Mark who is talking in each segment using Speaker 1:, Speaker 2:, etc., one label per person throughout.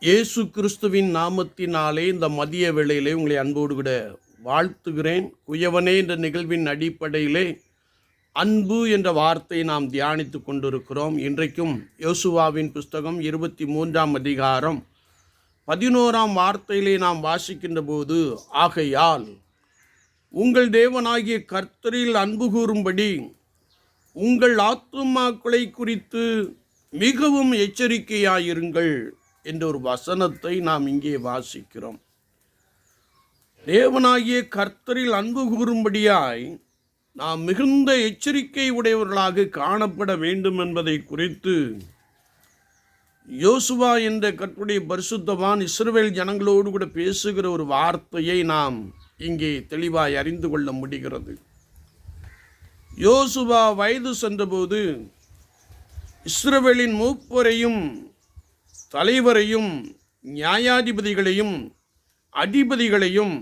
Speaker 1: இயேசு கிறிஸ்துவின் நாமத்தினாலே இந்த மதிய வேளையிலே உங்களை அன்போடு கூட வாழ்த்துகிறேன். குயவனே என்ற நிகழ்வின் அடிப்படையிலே அன்பு என்ற வார்த்தையை நாம் தியானித்து கொண்டிருக்கிறோம். இன்றைக்கும் யோசுவாவின் புஸ்தகம் 23ஆம் அதிகாரம் 11ஆம் வார்த்தையிலே நாம் வாசிக்கின்ற போது, ஆகையால் உங்கள் தேவனாகிய கர்த்தரில் அன்பு கூறும்படி உங்கள் ஆத்துமாக்களை குறித்து மிகவும் எச்சரிக்கையாயிருங்கள் என்ற ஒரு வசனத்தை நாம் இங்கே வாசிக்கிறோம். தேவனாகிய கர்த்தரில் அன்பு கூறும்படியாய் நாம் மிகுந்த எச்சரிக்கை உடையவர்களாக காணப்பட வேண்டும் என்பதை குறித்து யோசுவா என்ற கர்த்தருடைய பரிசுத்தவான் இஸ்ரவேல் ஜனங்களோடு கூட பேசுகிற ஒரு வார்த்தையை நாம் இங்கே தெளிவாய் அறிந்து கொள்ள முடிகிறது. யோசுவா வயது சென்றபோது இஸ்ரவேலின் மூப்பரையும் தலைவரையும் நியாயாதிபதிகளையும் அதிபதிகளையும்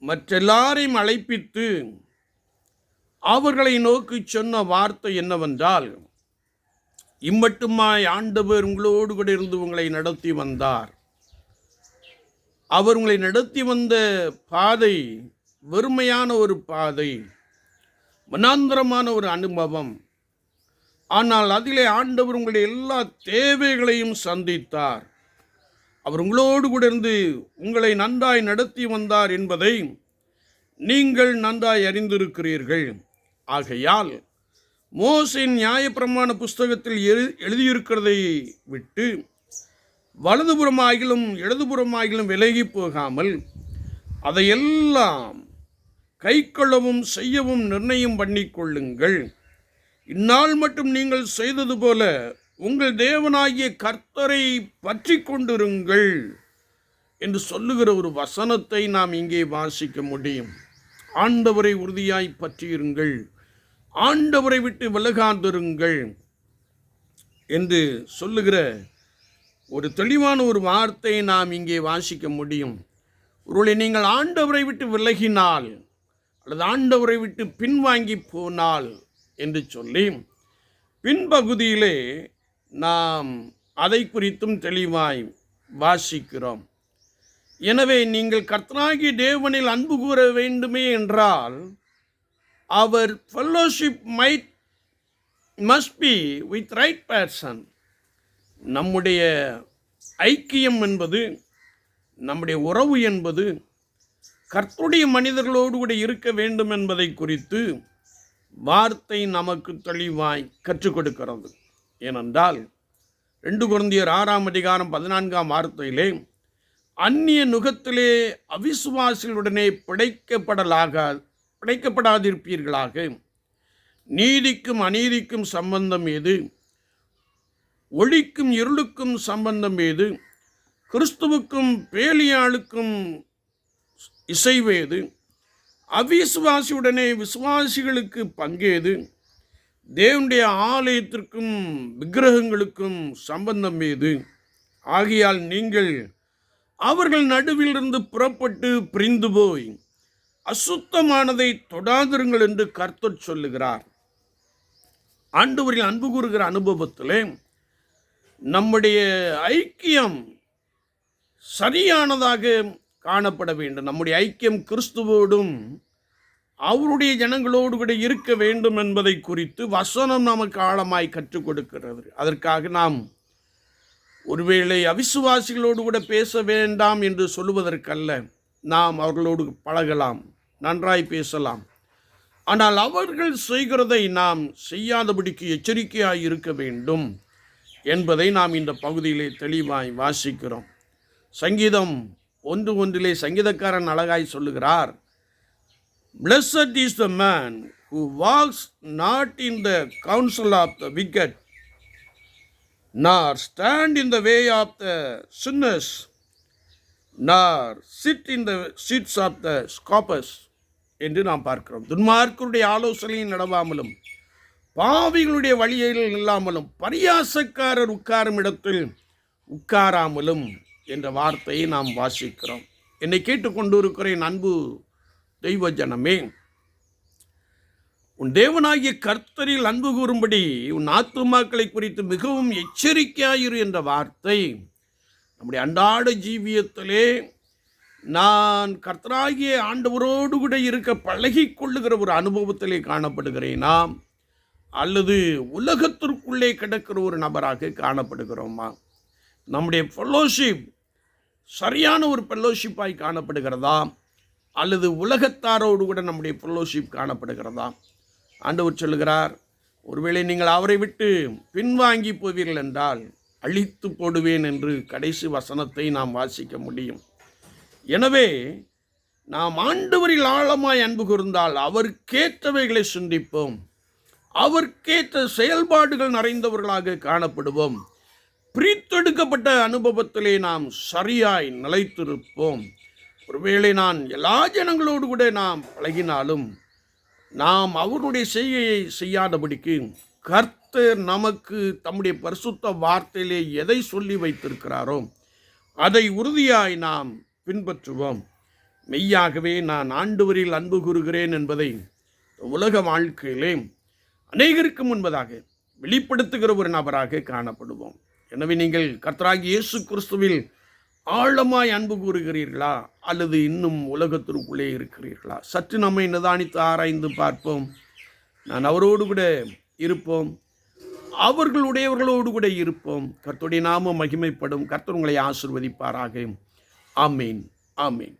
Speaker 1: மற்றெல்லாரையும் அழைப்பித்து அவர்களை நோக்கி சொன்ன வார்த்தை என்னவென்றால், இம்மட்டுமாய் ஆண்டவர் உங்களோடு கூட இருந்து உங்களை நடத்தி வந்தார். அவர் உங்களை நடத்தி வந்த பாதை வெறுமையான ஒரு பாதை, மனாந்தரமான ஒரு அனுபவம். ஆனால் அதிலே ஆண்டவர் உங்களுடைய எல்லா தேவைகளையும் சந்தித்தார். அவர் உங்களோடு கூட இருந்து உங்களை நன்றாய் நடத்தி வந்தார் என்பதை நீங்கள் நன்றாய் அறிந்திருக்கிறீர்கள். ஆகையால் மோசேயின் நியாயப்பிரமாண புஸ்தகத்தில் எழுதியிருக்கிறதை விட்டு வலதுபுறமாகிலும் இடதுபுறமாகிலும் விலகி போகாமல் அதையெல்லாம் கைக்கொள்ளவும் செய்யவும் நிர்ணயம் பண்ணிக்கொள்ளுங்கள். இந்நாள் மட்டும் நீங்கள் செய்தது போல உங்கள் தேவனாகிய கர்த்தரை பற்றி கொண்டிருங்கள் என்று சொல்லுகிற ஒரு வசனத்தை நாம் இங்கே வாசிக்க முடியும். ஆண்டவரை உறுதியாய் பற்றியிருங்கள், ஆண்டவரை விட்டு விலகாதிருங்கள் என்று சொல்லுகிற ஒரு தெளிவான ஒரு வார்த்தையை நாம் இங்கே வாசிக்க முடியும். ஒருவேளை நீங்கள் ஆண்டவரை விட்டு விலகினால் அல்லது ஆண்டவரை விட்டு பின்வாங்கி போனால் என்று சொல்லி பின்பகுதியிலே நாம் அதை குறித்தும் தெளிவாய் வாசிக்கிறோம். எனவே நீங்கள் கர்த்தராகிய தேவனில் அன்பு கூற வேண்டுமே என்றால் அவர் fellowship must be with right person. நம்முடைய ஐக்கியம் என்பது, நம்முடைய உறவு என்பது கர்த்தருடைய மனிதர்களோடு கூட இருக்க வேண்டும் என்பதை குறித்து வார்த்தை நமக்கு தெளிவாய் கற்றுக் கொடுக்கிறது. ஏனென்றால் 2 கொரிந்தியர் 6ஆம் அதிகாரம் 14ஆம் வார்த்தையிலே, அந்நிய நுகத்திலே அவிசுவாசிகளுடனே பிழைக்கப்படாதிருப்பீர்களாக. நீதிக்கும் அநீதிக்கும் சம்பந்தம் ஏது? ஒளிக்கும் இருளுக்கும் சம்பந்தம் ஏது? கிறிஸ்துவுக்கும் பேலியாளுக்கும் இசைவேது? அவிசுவாசியுடனே விசுவாசிகளுக்கு பங்கேது? தேவனுடைய ஆலயத்திற்கும் விக்கிரகங்களுக்கும் சம்பந்தம் ஏது? ஆகையால் நீங்கள் அவர்கள் நடுவிலிருந்து புறப்பட்டு பிரிந்து போய் அசுத்தமானதை தொடாதிருங்கள் என்று கர்த்தர் சொல்லுகிறார். ஆண்டவரில் அன்பு கூறுகிற அனுபவத்திலே நம்முடைய ஐக்கியம் சரியானதாக காணப்பட வேண்டும். நம்முடைய ஐக்கியம் கிறிஸ்துவோடும் அவருடைய ஜனங்களோடு கூட இருக்க வேண்டும் என்பதை குறித்து வசனம் நமக்கு ஆழமாய் கற்றுக் கொடுக்கிறது. அதற்காக நாம் ஒருவேளை அவிசுவாசிகளோடு கூட பேச வேண்டாம் என்று சொல்லுவதற்கல்ல. நாம் அவர்களோடு பழகலாம், நன்றாய் பேசலாம். ஆனால் அவர்கள் செய்கிறதை நாம் செய்யாதபடிக்கு எச்சரிக்கையாய் இருக்க வேண்டும் என்பதை நாம் இந்த பகுதியிலே தெளிவாய் வாசிக்கிறோம். சங்கீதம் 1:1 சங்கீதக்காரன் அழகாய் சொல்லுகிறார், Blessed is the man who walks not in the counsel of the wicked, nor stand in the way of the sinners, nor sit in the seats of the scoffers என்று நாம் பார்க்கிறோம். துன்மார்க்கருடைய ஆலோசனையில் நடவாமலும் பாவிகளுடைய வழியில் இல்லாமலும் பரியாசக்காரர் உட்காரும் இடத்தில் உட்காராமலும் என்ற வார்த்தையை நாம் வாசிக்கிறோம். என்னை கேட்டுக்கொண்டு இருக்கிற என் அன்பு தெய்வ ஜனமே, உன் தேவனாகிய கர்த்தரில் அன்பு கூறும்படி உன் ஆத்துமாக்களை குறித்து மிகவும் எச்சரிக்கையாயிரு என்ற வார்த்தை நம்முடைய அன்றாட ஜீவியத்திலே நான் கர்த்தராகிய ஆண்டவரோடு கூட இருக்க பழகி கொள்ளுகிற ஒரு அனுபவத்திலே காணப்படுகிறேனா, அல்லது உலகத்திற்குள்ளே கிடக்கிற ஒரு நபராக காணப்படுகிறோமா? நம்முடைய ஃபெல்லோஷிப் சரியான ஒரு ஃபெல்லோஷிப்பாய் காணப்படுகிறதா, அல்லது உலகத்தாரோடு கூட நம்முடைய ஃபெல்லோஷிப் காணப்படுகிறதா? ஆண்டவர் சொல்லுகிறார், ஒருவேளை நீங்கள் அவரை விட்டு பின்வாங்கி போவீர்கள் என்றால் அழித்து போடுவேன் என்று கடைசி வசனத்தை நாம் வாசிக்க முடியும். எனவே நாம் ஆண்டவரில் ஆழமாய் அன்பு கூர்ந்தால் அவருக்கேற்றவைகளை சிந்திப்போம், அவருக்கேற்ற செயல்பாடுகள் நிறைந்தவர்களாக காணப்படுவோம். பிரித்தெடுக்கப்பட்ட அனுபவத்திலே நாம் சரியாய் நிலைத்திருப்போம். ஒருவேளை நான் எல்லா ஜனங்களோடு கூட நாம் பழகினாலும் நாம் அவருடைய செய்கையை செய்யாதபடிக்கு கர்த்தர் நமக்கு தம்முடைய பரிசுத்த வார்த்தையிலே எதை சொல்லி வைத்திருக்கிறாரோ அதை உறுதியாய் நாம் பின்பற்றுவோம். மெய்யாகவே நான் ஆண்டவரில் அன்பு கூறுகிறேன் என்பதை உலக வாழ்க்கையிலே அநேகருக்கு முன்பதாக வெளிப்படுத்துகிற ஒரு நபராக காணப்படுவோம். எனவே நீங்கள் கர்த்தராகிய இயேசு கிறிஸ்துவில் ஆழமாய் அன்பு கூறுகிறீர்களா, அல்லது இன்னும் உலகத்திற்குள்ளே இருக்கிறீர்களா? சற்று நம்மை நிதானித்து ஆராய்ந்து பார்ப்போம். நான் அவரோடு கூட இருப்போம், அவர்களுடையவர்களோடு கூட இருப்போம். கர்த்தருடைய நாமம் மகிமைப்படும். கர்த்தர் உங்களை ஆசீர்வதிப்பாராக. ஆமீன், ஆமீன்.